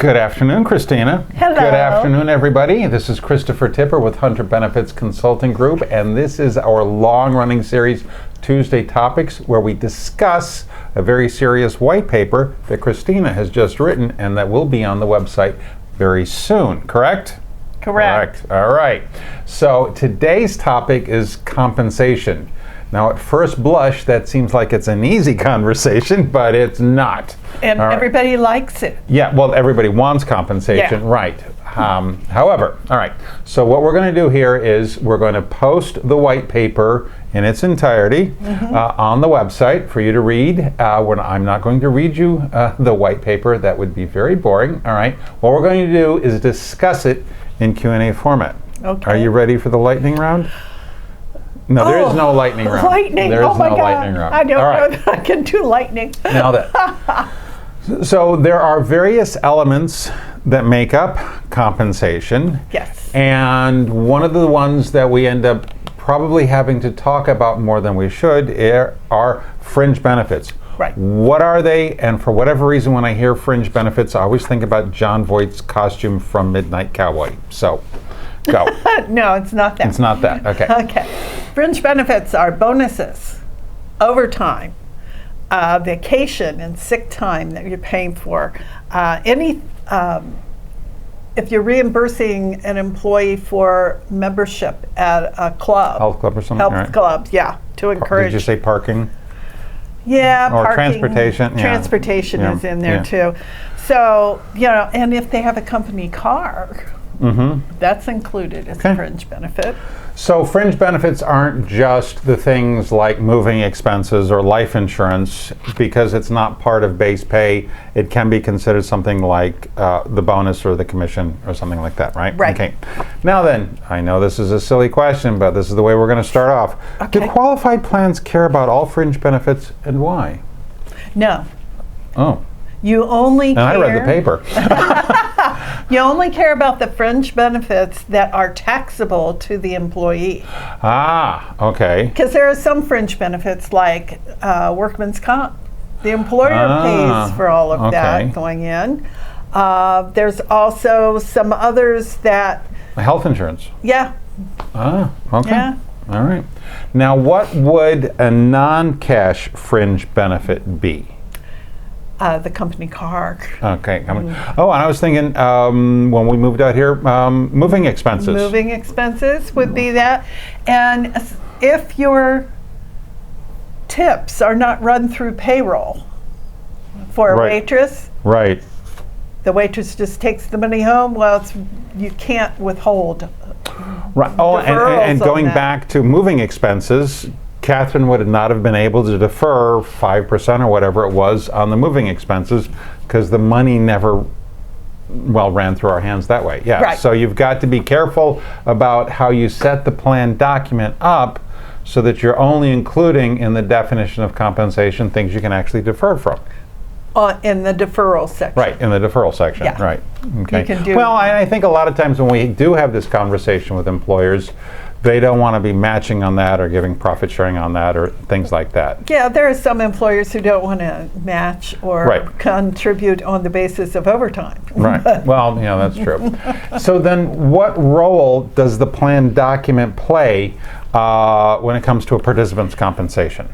Good afternoon, Christina. Hello. Good afternoon, everybody. This is Christopher Tipper with Hunter Benefits Consulting Group, and this is our long-running series, Tuesday Topics, where we discuss a very serious white paper that Christina has just written and that will be on the website very soon, correct? Correct. All right. So today's topic is compensation. Now, at first blush, that seems like it's an easy conversation, but it's not. And everybody likes it. Yeah, well, everybody wants compensation, right. However, all right, so what we're going to do here is we're going to post the white paper in its entirety on the website for you to read. I'm not going to read you the white paper. That would be very boring, all right? What we're going to do is discuss it in Q&A format. Okay. Are you ready for the lightning round? No, there is no lightning round. Lightning, There is oh my no God. lightning round. I don't All right. know that I can do lightning. Now that, so there are various elements that make up compensation. Yes. And one of the ones that we end up probably having to talk about more than we should are fringe benefits. Right. What are they? And for whatever reason, when I hear fringe benefits, I always think about Jon Voight's costume from Midnight Cowboy. So, go. No, it's not that. It's not that. Okay. Okay. Fringe benefits are bonuses, overtime, vacation and sick time that you're paying for. If you're reimbursing an employee for membership at a club. Health club or something? Health All right. clubs, yeah, to encourage. Did you say parking? Yeah, Or parking, transportation, yeah. Transportation Yeah, is in there yeah. too. So, and if they have a company car, that's included as Okay. a fringe benefit. So fringe benefits aren't just the things like moving expenses or life insurance, because it's not part of base pay. It can be considered something like the bonus or the commission or something like that, right? Right. Okay. Now then, I know this is a silly question, but this is the way we're going to start off. Do Okay. qualified plans care about all fringe benefits, and why? No, Oh, you only and care. I read the paper. You only care about the fringe benefits that are taxable to the employee. Ah, okay. Because there are some fringe benefits like workman's comp. The employer pays for all of okay. that going in. There's also some others that, Health insurance. yeah, Ah, okay. Yeah. All right. Now, what would a non-cash fringe benefit be? the company car. Okay. Oh, and I was thinking when we moved out here, moving expenses. Moving expenses would be that. And if your tips are not run through payroll for a Right. waitress, Right. the waitress just takes the money home, well, you can't withhold. Right. Oh, and Deferrals on going that. back to moving expenses, Catherine would not have been able to defer 5% or whatever it was on the moving expenses because the money never ran through our hands that way. Yeah. Right. So you've got to be careful about how you set the plan document up so that you're only including in the definition of compensation things you can actually defer from. In the deferral section. Right, in the deferral section. Yeah. Right. Okay. You can do- Well, I think a lot of times when we do have this conversation with employers, they don't want to be matching on that or giving profit sharing on that or things like that. Yeah, there are some employers who don't want to match or Right. contribute on the basis of overtime. Right. Well, that's true. So then what role does the plan document play when it comes to a participant's compensation?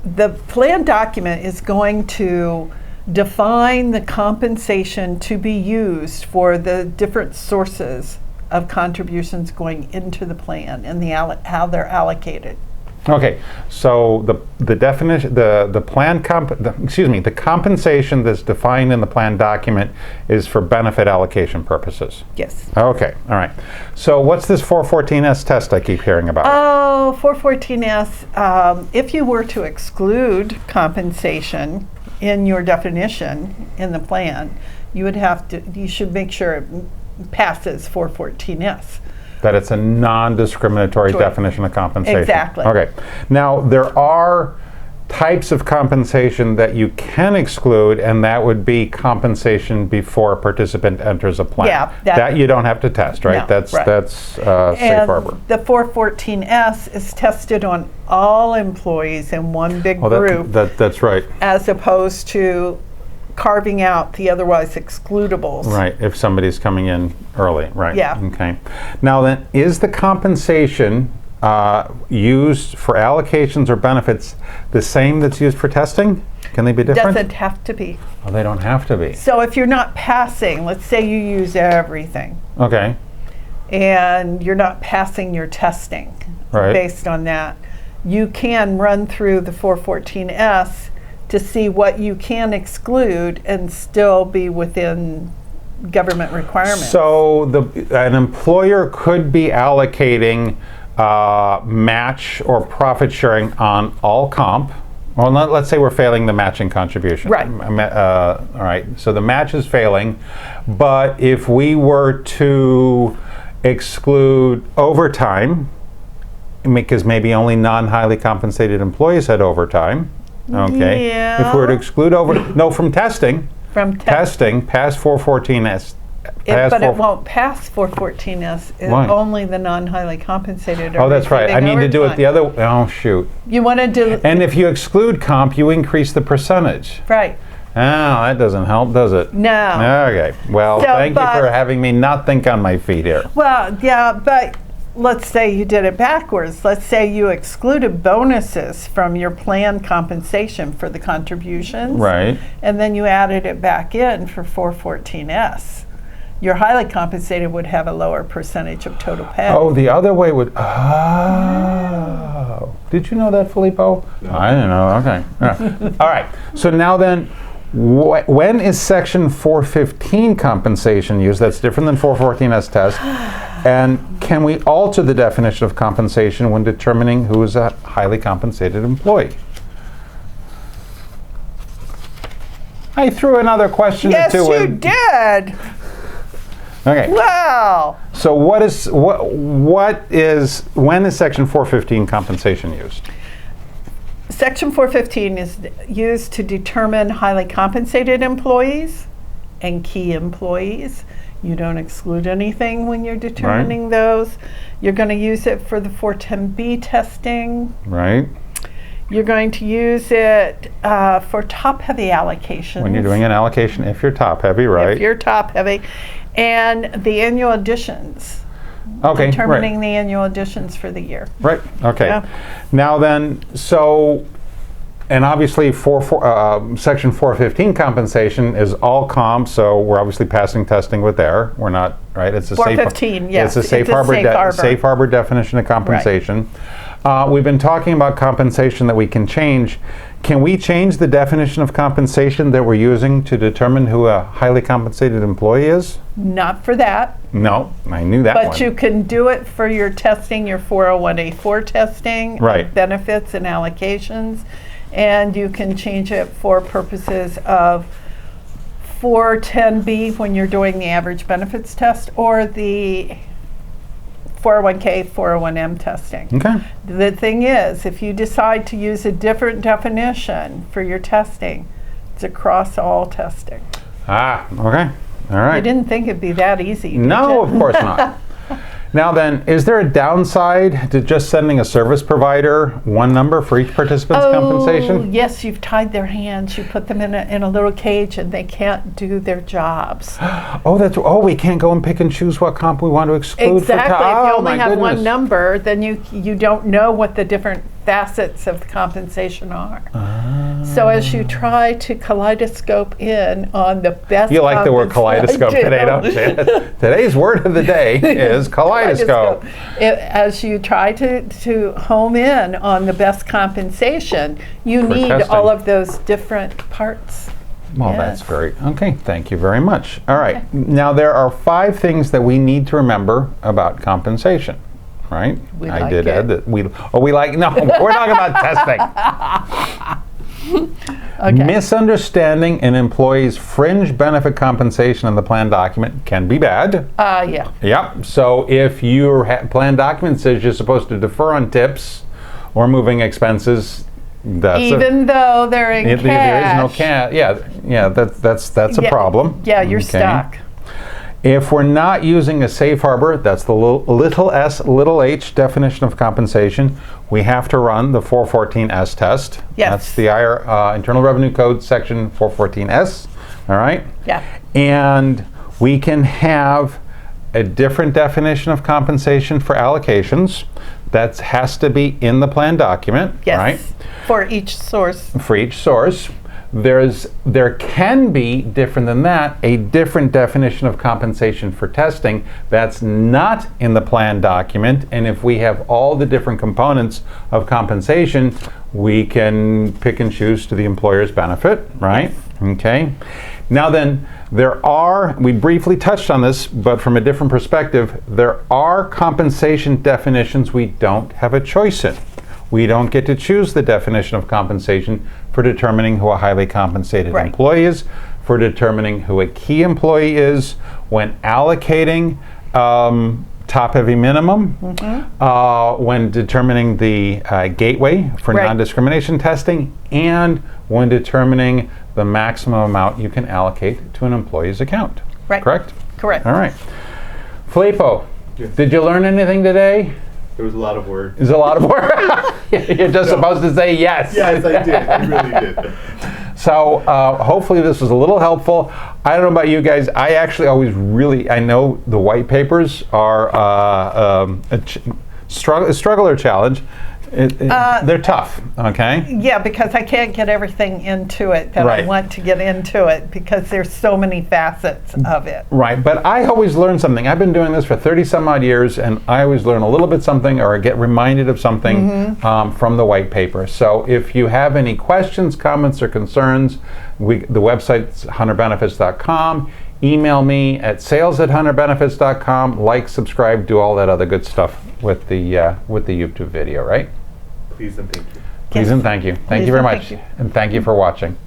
The plan document is going to define the compensation to be used for the different sources of contributions going into the plan and how they're allocated. Okay, so the definition, the compensation that's defined in the plan document is for benefit allocation purposes. Yes. Okay, all right. So what's this 414S test I keep hearing about? Oh, 414S, if you were to exclude compensation in your definition in the plan, you should make sure it passes 414S. That it's a non-discriminatory Sure. definition of compensation. Exactly. Okay. Now, there are types of compensation that you can exclude, and that would be compensation before a participant enters a plan. Yeah, that you don't have to test, right? No, That's right. safe And harbor. the 414S is tested on all employees in one big group, That's right. as opposed to carving out the otherwise excludables. Right, if somebody's coming in early, right. Yeah. Okay. Now then, is the compensation used for allocations or benefits the same that's used for testing? Can they be different? Doesn't have to be. Oh, they don't have to be. So if you're not passing, let's say you use everything, Okay. and you're not passing your testing Right. based on that, you can run through the 414S to see what you can exclude and still be within government requirements. So an employer could be allocating match or profit sharing on all comp. Well, let's say we're failing the matching contribution. Right. All right. So the match is failing, but if we were to exclude overtime, because maybe only non-highly compensated employees had overtime. Okay. Yeah. If we were to exclude from testing, From testing past 414S. but it won't pass 414S. Why? Only the non-highly compensated are Oh, that's right. I receiving need to do it the overtime. other. Oh, shoot. You want to do And if you exclude comp, you increase the percentage. right. Oh, that doesn't help, does it? No. Okay. Well, So, thank you for but- having me not think on my feet here. Well, yeah, but let's say you did it backwards. Let's say you excluded bonuses from your planned compensation for the contributions. Right. And then you added it back in for 414S. Your highly compensated would have a lower percentage of total pay. Oh, the other way would. Oh. Did you know that, Filippo? No. I didn't know. Okay. Yeah. All right. So now then, when is Section 415 compensation used? That's different than 414S test. And can we alter the definition of compensation when determining who is a highly compensated employee? I threw another question yes, or two you in. did. Okay. Wow. So when is Section 415 compensation used? Section 415 is used to determine highly compensated employees and key employees. You don't exclude anything when you're determining those. You're going to use it for the 410B testing. Right. You're going to use it for top-heavy allocations. When you're doing an allocation, if you're top heavy, right? If you're top-heavy. And the annual additions. Okay, Determining right. the annual additions for the year. Right, okay. Yeah. Now then, and obviously Section 415 compensation is all comp, so we're obviously passing testing with there. We're not, right? It's a 415, yes. It's a safe harbor definition of compensation. We've been talking about compensation that we can change. Can we change the definition of compensation that we're using to determine who a highly compensated employee is? Not for that. No, I knew that one. But you can do it for your testing, your 401A4 testing, Right. benefits and allocations, and you can change it for purposes of 410B when you're doing the average benefits test or the 401K, 401M testing. Okay. The thing is, if you decide to use a different definition for your testing, it's across all testing. Ah, okay. All right. You didn't think it'd be that easy, did No, you? of course not. Now then, is there a downside to just sending a service provider one number for each participant's compensation? Yes, you've tied their hands. You put them in a little cage and they can't do their jobs. We can't go and pick and choose what comp we want to exclude. Exactly. If you only have one goodness. number, then you don't know what the different facets of the compensation are. So as you try to kaleidoscope in on the best You like the word kaleidoscope I do. today, don't you? Today's word of the day is kaleidoscope. As you try to home in on the best compensation, you For need testing. all of those different parts. Well, Yes. that's great. Okay, thank you very much. All right. Okay. Now, there are 5 things that we need to remember about compensation, right? We I like did it. add that. No, we're talking about testing. Okay. Misunderstanding an employee's fringe benefit compensation in the plan document can be bad. Yeah. Yep. So if your plan document says you're supposed to defer on tips or moving expenses, that's Even though they're in if cash. there is no cash. Yeah. That's a problem. Yeah, you're Okay. stuck. If we're not using a safe harbor, that's the little s, little h definition of compensation, we have to run the 414S test. Yes. That's the Internal Revenue Code section 414S. All right? Yeah. And we can have a different definition of compensation for allocations. That has to be in the plan document, Yes. right? For each source. For each source. There can be, different than that, a different definition of compensation for testing that's not in the plan document. And if we have all the different components of compensation, we can pick and choose to the employer's benefit, right? Okay. Now then, we briefly touched on this, but from a different perspective, there are compensation definitions we don't have a choice in. We don't get to choose the definition of compensation for determining who a highly compensated Right. employee is, for determining who a key employee is, when allocating top-heavy minimum, when determining the gateway for Right. non-discrimination testing, and when determining the maximum amount you can allocate to an employee's account. Right. Correct? Correct. All right. Filippo, Yes. did you learn anything today? There was a lot of words. Is a lot of work. You're just supposed to say yes. Yes, I did. I really did. So hopefully this was a little helpful. I don't know about you guys. I actually always I know the white papers are a struggle or challenge. They're tough, okay? Yeah, because I can't get everything into it that Right. I want to get into it because there's so many facets of it. Right, but I always learn something. I've been doing this for 30 some odd years, and I always learn a little bit something or get reminded of something from the white paper. So if you have any questions, comments, or concerns, the website's hunterbenefits.com. Email me at sales@hunterbenefits.com. Like, subscribe, do all that other good stuff with the YouTube video, right? Please and thank you. Please and thank you. Thank Please you very and much. thank you. And thank you for watching.